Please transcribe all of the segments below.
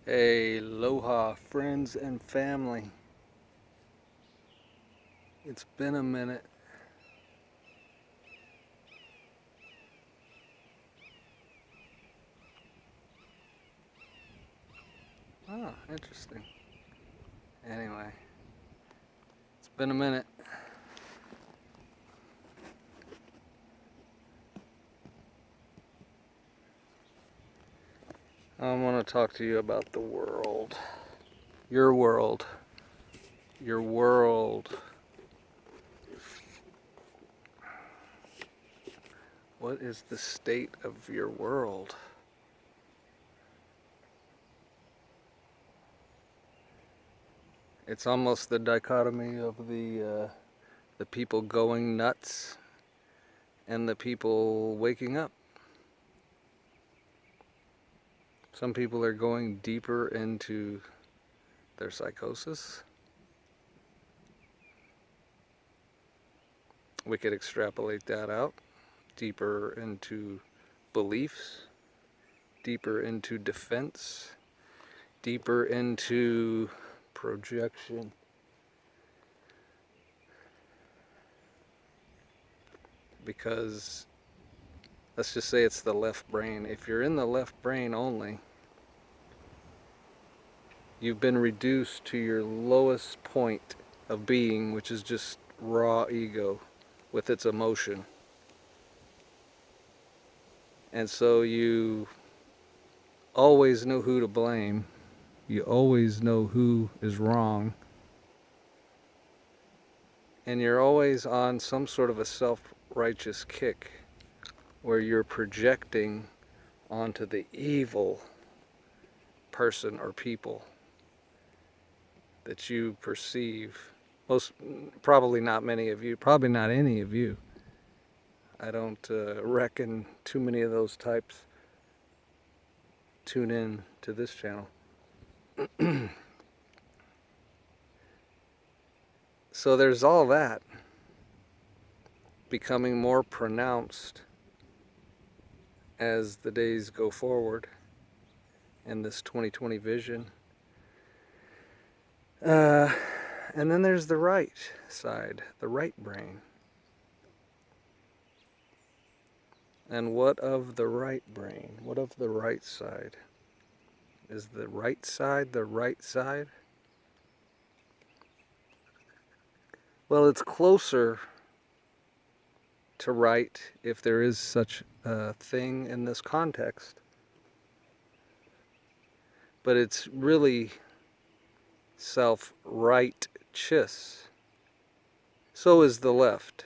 Aloha, friends and family. It's been a minute. Oh, interesting. Anyway, it's been a minute. I want to talk to you about the world. Your world. Your world. What is the state of your world? It's almost the dichotomy of the people going nuts and the people waking up. Some people are going deeper into their psychosis. We could extrapolate that out deeper into beliefs, deeper into defense, deeper into projection. Because let's just say it's the left brain. If you're in the left brain only, you've been reduced to your lowest point of being, which is just raw ego with its emotion. And so you always know who to blame. You always know who is wrong. And you're always on some sort of a self-righteous kick where you're projecting onto the evil person or people that you perceive. Probably not many of you, probably not any of you. I don't reckon too many of those types tune in to this channel. So there's all that becoming more pronounced as the days go forward in this 2020 vision. And then there's the right side, the right brain. And what of the right brain? What of the right side? Is the right side the right side? Well, it's closer to right, if there is such a thing in this context. But it's really self-righteous. So is the left.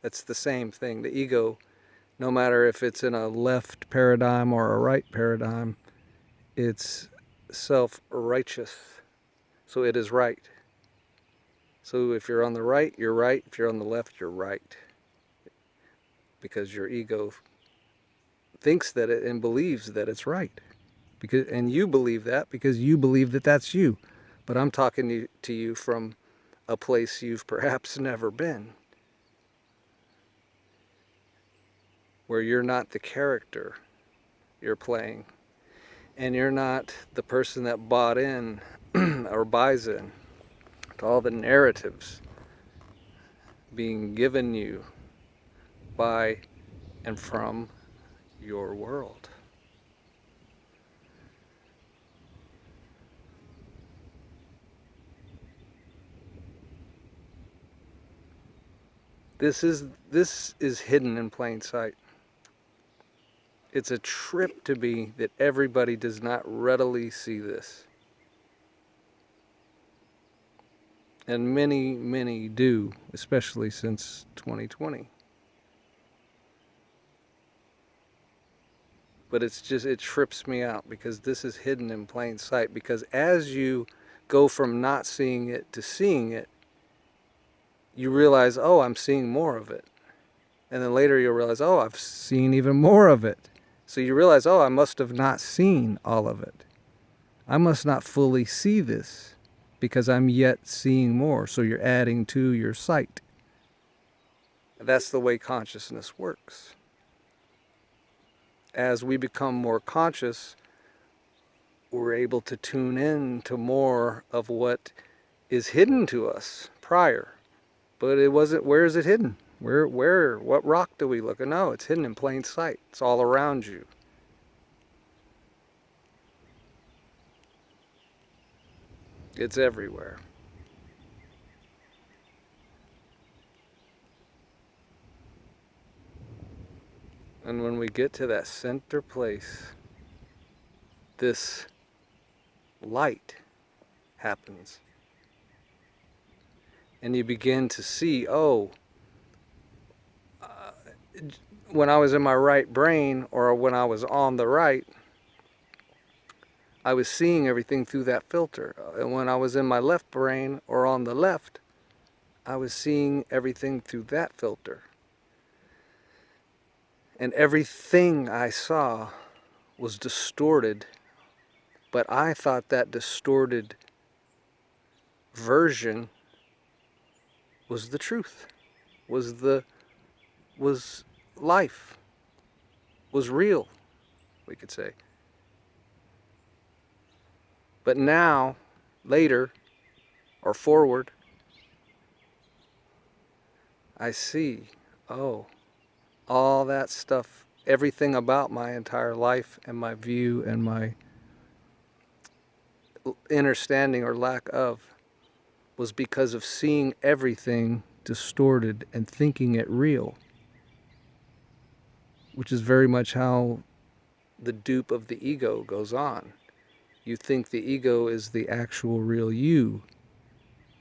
It's the same thing. The ego, no matter if it's in a left paradigm or a right paradigm, it's self-righteous. So it is right. So if you're on the right, you're right. If you're on the left, you're right. Because your ego thinks that it and believes that it's right. And you believe that because you believe that that's you. But I'm talking to you from a place you've perhaps never been, where you're not the character you're playing, and you're not the person that bought in or buys in to all the narratives being given you by and from your world. This is hidden in plain sight. It's a trip to me that everybody does not readily see this. And many, many do, especially since 2020. But it trips me out because this is hidden in plain sight. Because as you go from not seeing it to seeing it, you realize, oh, I'm seeing more of it. And then later you'll realize, oh, I've seen even more of it. So you realize, oh, I must have not seen all of it. I must not fully see this because I'm yet seeing more. So you're adding to your sight. That's the way consciousness works. As we become more conscious, we're able to tune in to more of what is hidden to us prior. But it wasn't, where is it hidden? What rock do we look at? No, it's hidden in plain sight. It's all around you. It's everywhere. And when we get to that center place, this light happens. And you begin to see, when I was in my right brain, or when I was on the right, I was seeing everything through that filter. And when I was in my left brain, or on the left, I was seeing everything through that filter. And everything I saw was distorted, but I thought that distorted version was the truth, was life, was real, we could say. But now, later, or forward, I see, all that stuff, everything about my entire life and my view and my understanding or lack of was because of seeing everything distorted and thinking it real, which is very much how the dupe of the ego goes on. You think the ego is the actual real you,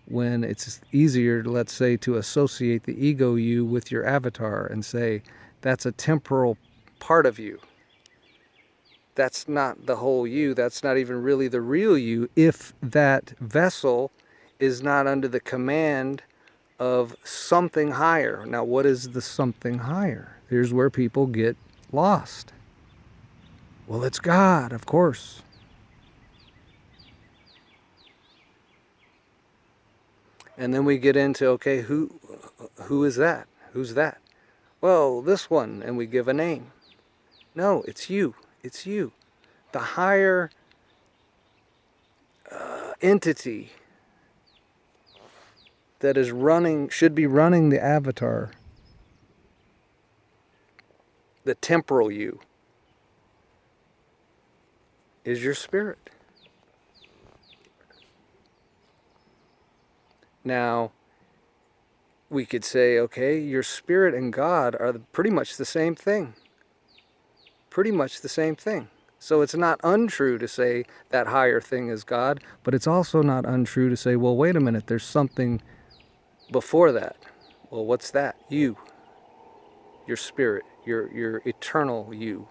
when it's easier, let's say, to associate the ego you with your avatar and say, that's a temporal part of you. That's not the whole you. That's not even really the real you if that vessel is not under the command of something higher. Now, what is the something higher? Here's where people get lost. Well, it's God, of course. And then we get into, okay, who is that? Who's that? Well, this one, and we give a name. No, it's you. It's you. The higher entity that is should be running the avatar, the temporal you, is your spirit. Now, we could say, okay, your spirit and God are pretty much the same thing. Pretty much the same thing. So it's not untrue to say that higher thing is God, but it's also not untrue to say, well, wait a minute, there's something before that. Well, what's that? You. Your spirit, your eternal you.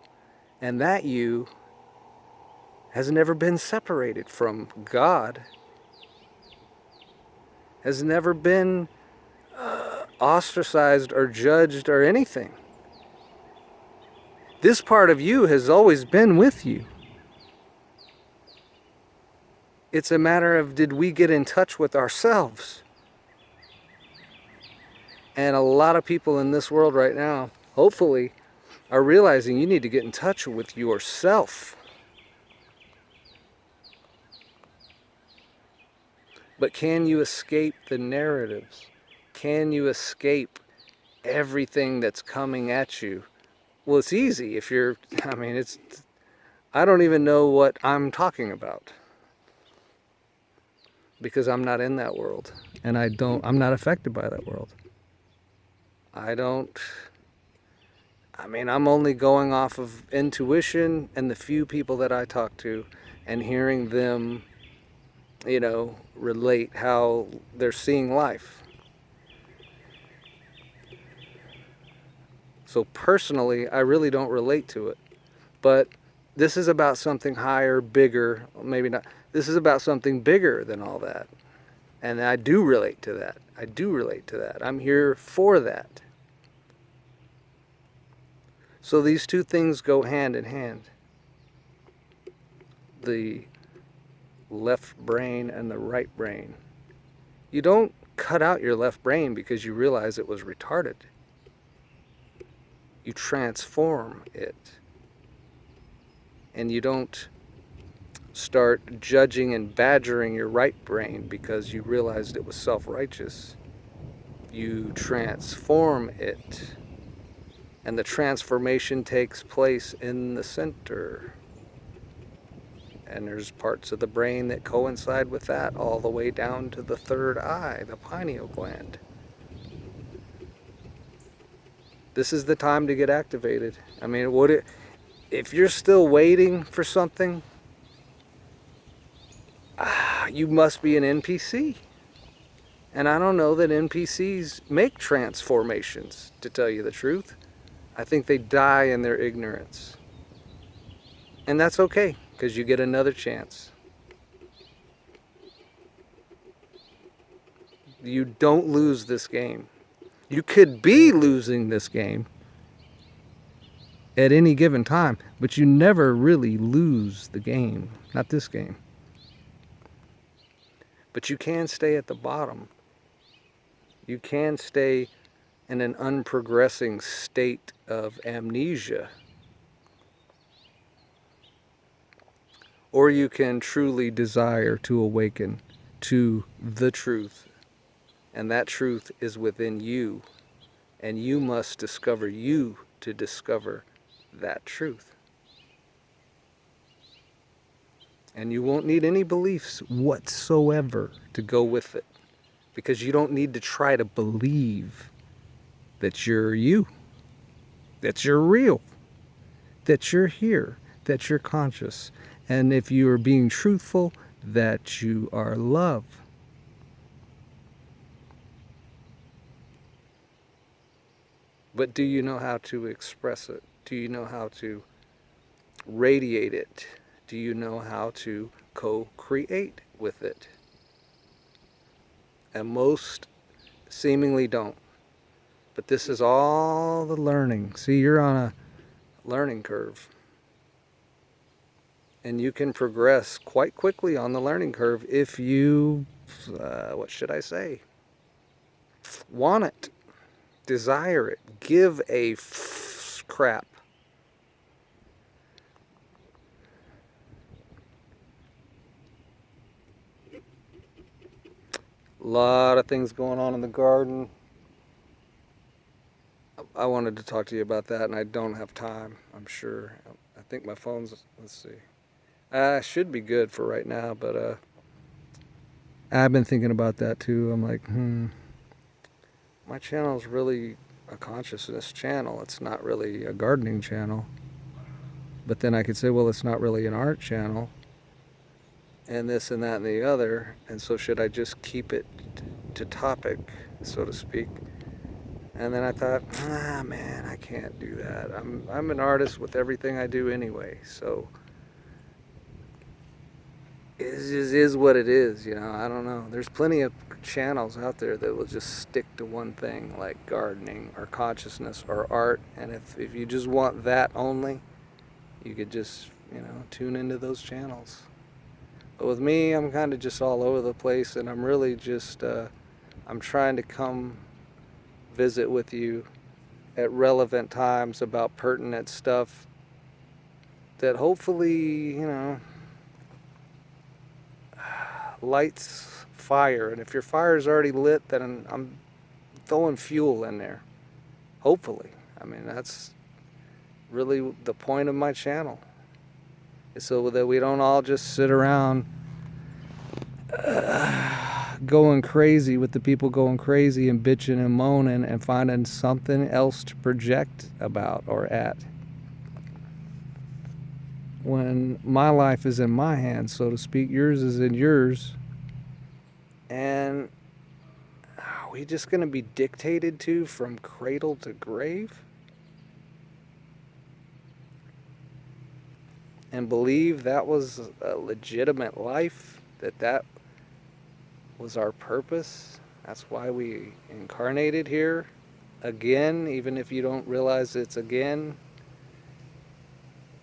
And that you has never been separated from God, has never been ostracized or judged or anything. This part of you has always been with you. It's a matter of, did we get in touch with ourselves? And a lot of people in this world right now, hopefully, are realizing you need to get in touch with yourself. But can you escape the narratives? Can you escape everything that's coming at you? Well, it's easy if you're, I don't even know what I'm talking about, because I'm not in that world, and I'm not affected by that world. I'm only going off of intuition and the few people that I talk to and hearing them, relate how they're seeing life. So personally, I really don't relate to it. But this is about something higher, bigger, maybe not. This is about something bigger than all that. And I do relate to that. I'm here for that. So these two things go hand in hand. The left brain and the right brain. You don't cut out your left brain because you realize it was retarded. You transform it. And you don't start judging and badgering your right brain because you realized it was self-righteous. You transform it, and the transformation takes place in the center. And there's parts of the brain that coincide with that, all the way down to the third eye, the pineal gland. This is the time to get activated. I mean, if you're still waiting for something, you must be an NPC. And I don't know that NPCs make transformations, to tell you the truth. I think they die in their ignorance. And that's okay, because you get another chance. You don't lose this game. You could be losing this game at any given time, but you never really lose the game. Not this game. But you can stay at the bottom. You can stay in an unprogressing state of amnesia. Or you can truly desire to awaken to the truth. And that truth is within you. And you must discover you to discover that truth. And you won't need any beliefs whatsoever to go with it. Because you don't need to try to believe that you're you, that you're real, that you're here, that you're conscious. And if you are being truthful, that you are love. But do you know how to express it? Do you know how to radiate it? Do you know how to co-create with it? And most seemingly don't. But this is all the learning. See, you're on a learning curve. And you can progress quite quickly on the learning curve if you, what should I say? Want it. Desire it. Give a crap. A lot of things going on in the garden. I wanted to talk to you about that, and I don't have time, I'm sure. I think my phone's, let's see. Should be good for right now, but I've been thinking about that too. I'm like, my channel is really a consciousness channel. It's not really a gardening channel. But then I could say, well, it's not really an art channel. And this and that and the other. And so should I just keep it to topic, so to speak? And then I thought, man, I can't do that. I'm an artist with everything I do anyway. So it just is what it is, you know. I don't know. There's plenty of channels out there that will just stick to one thing, like gardening or consciousness or art. And if you just want that only, you could just, tune into those channels. But with me, I'm kind of just all over the place, and I'm really just, I'm trying to come visit with you at relevant times about pertinent stuff that hopefully, lights fire. And if your fire is already lit, then I'm throwing fuel in there. Hopefully. I mean, that's really the point of my channel. So that we don't all just sit around going crazy with the people going crazy and bitching and moaning and finding something else to project about or at. When my life is in my hands, so to speak, yours is in yours. And are we just going to be dictated to from cradle to grave? And believe that was a legitimate life, that was our purpose. That's why we incarnated here again, even if you don't realize it's again,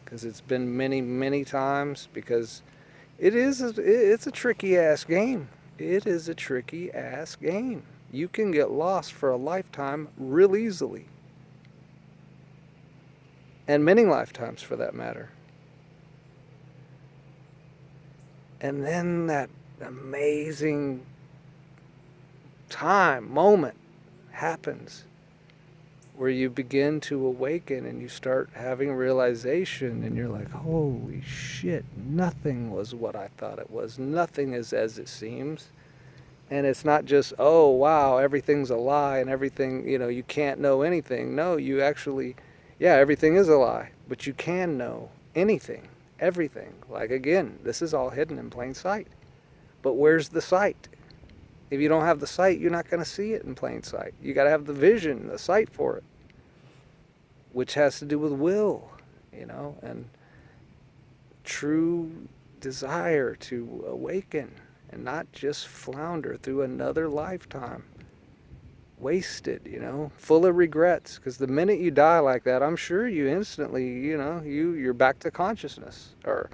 because it's been many, many times, because it's a tricky ass game. It is a tricky ass game. You can get lost for a lifetime real easily. And many lifetimes for that matter. And then that amazing moment happens where you begin to awaken and you start having realization, and you're like, holy shit, nothing was what I thought it was. Nothing is as it seems. And it's not just, oh, wow, everything's a lie and everything, you can't know anything. No, you actually, yeah, everything is a lie, but you can know anything, everything. Like, again, this is all hidden in plain sight. But where's the sight? If you don't have the sight, you're not going to see it in plain sight. You got to have the vision, the sight for it, which has to do with will, and true desire to awaken and not just flounder through another lifetime wasted, full of regrets. Because the minute you die like that, I'm sure you instantly, you're back to consciousness, or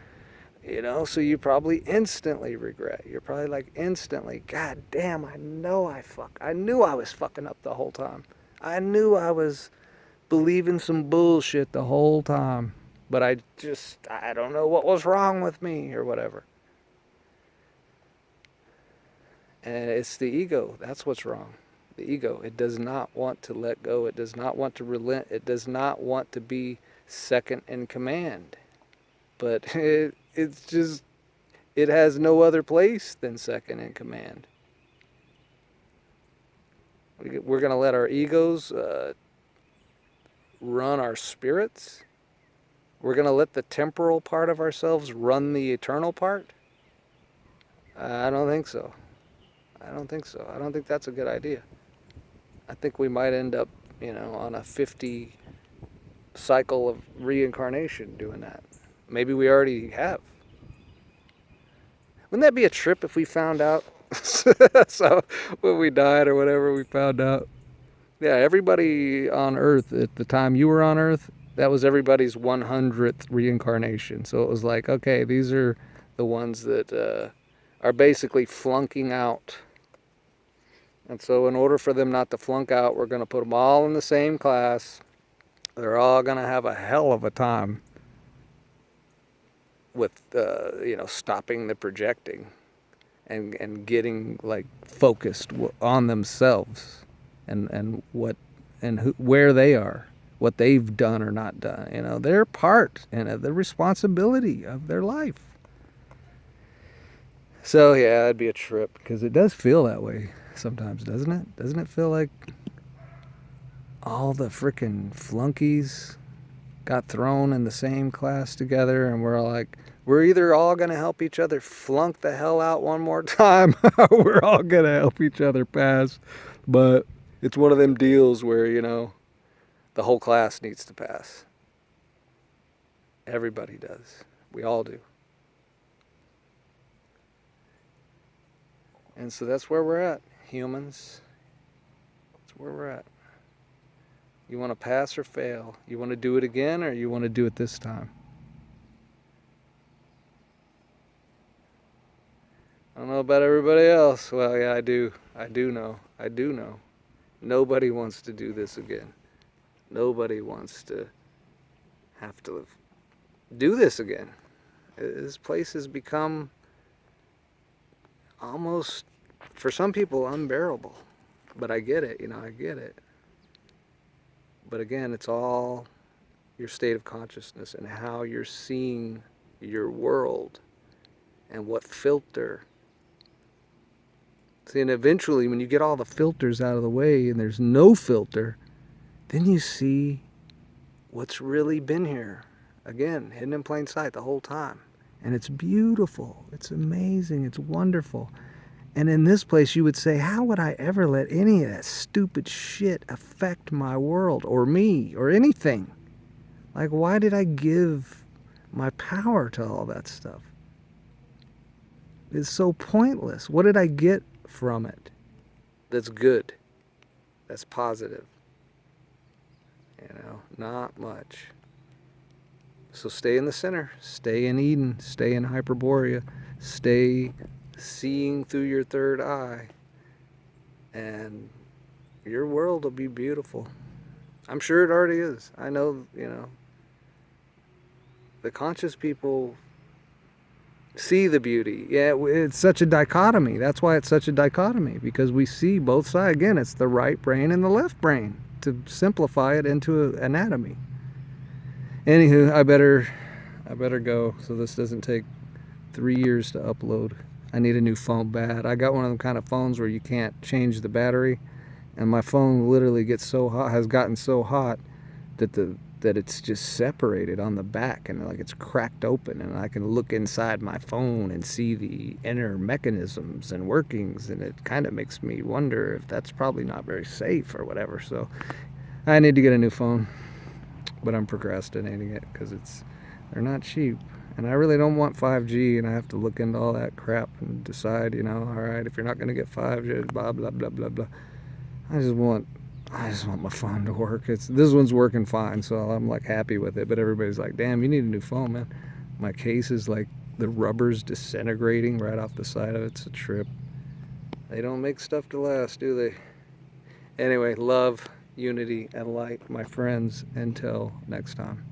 so you probably instantly regret. You're probably like instantly, God damn, I knew I was fucking up the whole time. I knew I was believing some bullshit the whole time, but I don't know what was wrong with me or whatever. And it's the ego. That's what's wrong. The ego. It does not want to let go. It does not want to relent. It does not want to be second in command. But it has no other place than second in command. We're going to let our egos run our spirits. We're going to let the temporal part of ourselves run the eternal part. I don't think so. I don't think that's a good idea. I think we might end up, on a 50 cycle of reincarnation doing that. Maybe we already have. Wouldn't that be a trip if we found out? So when we died or whatever, we found out. Yeah, everybody on Earth at the time you were on Earth, that was everybody's 100th reincarnation. So it was like, okay, these are the ones that are basically flunking out. And so in order for them not to flunk out, we're going to put them all in the same class. They're all going to have a hell of a time with, stopping the projecting and getting like focused on themselves and what and where they are, what they've done or not done. Their part and the responsibility of their life. So yeah, it'd be a trip, because it does feel that way sometimes, doesn't it? Doesn't it feel like all the frickin' flunkies got thrown in the same class together, and we're either all going to help each other flunk the hell out one more time, we're all going to help each other pass, but it's one of them deals where, the whole class needs to pass. Everybody does. We all do. And so that's where we're at, humans. That's where we're at. You want to pass or fail? You want to do it again, or you want to do it this time? I don't know about everybody else. Well, yeah, I do. I do know. Nobody wants to do this again. Nobody wants to have to do this again. This place has become almost, for some people, unbearable. But I get it, I get it. But again, it's all your state of consciousness and how you're seeing your world and what filter. See, and eventually when you get all the filters out of the way and there's no filter, then you see what's really been here. Again, hidden in plain sight the whole time. And it's beautiful. It's amazing. It's wonderful. And in this place, you would say, how would I ever let any of that stupid shit affect my world or me or anything? Like, why did I give my power to all that stuff? It's so pointless. What did I get from it that's good, that's positive? Not much. So stay in the center. Stay in Eden. Stay in Hyperborea. Stay seeing through your third eye, and your world will be beautiful. I'm sure it already is. I know, the conscious people see the beauty. Yeah, it's such a dichotomy. That's why it's such a dichotomy, because we see both sides. Again, it's the right brain and the left brain, to simplify it into anatomy. Anywho, I better go so this doesn't take 3 years to upload. I need a new phone bad. I got one of them kind of phones where you can't change the battery, and my phone literally gets so hot, has gotten so hot that it's just separated on the back, and like it's cracked open, and I can look inside my phone and see the inner mechanisms and workings, and it kind of makes me wonder if that's probably not very safe or whatever. So I need to get a new phone, but I'm procrastinating it because they're not cheap. And I really don't want 5G, and I have to look into all that crap and decide, all right, if you're not going to get 5G, blah, blah, blah, blah, blah. I just want my phone to work. This one's working fine, so I'm like happy with it. But everybody's like, damn, you need a new phone, man. My case is like the rubber's disintegrating right off the side of it. It's a trip. They don't make stuff to last, do they? Anyway, love, unity, and light, my friends. Until next time.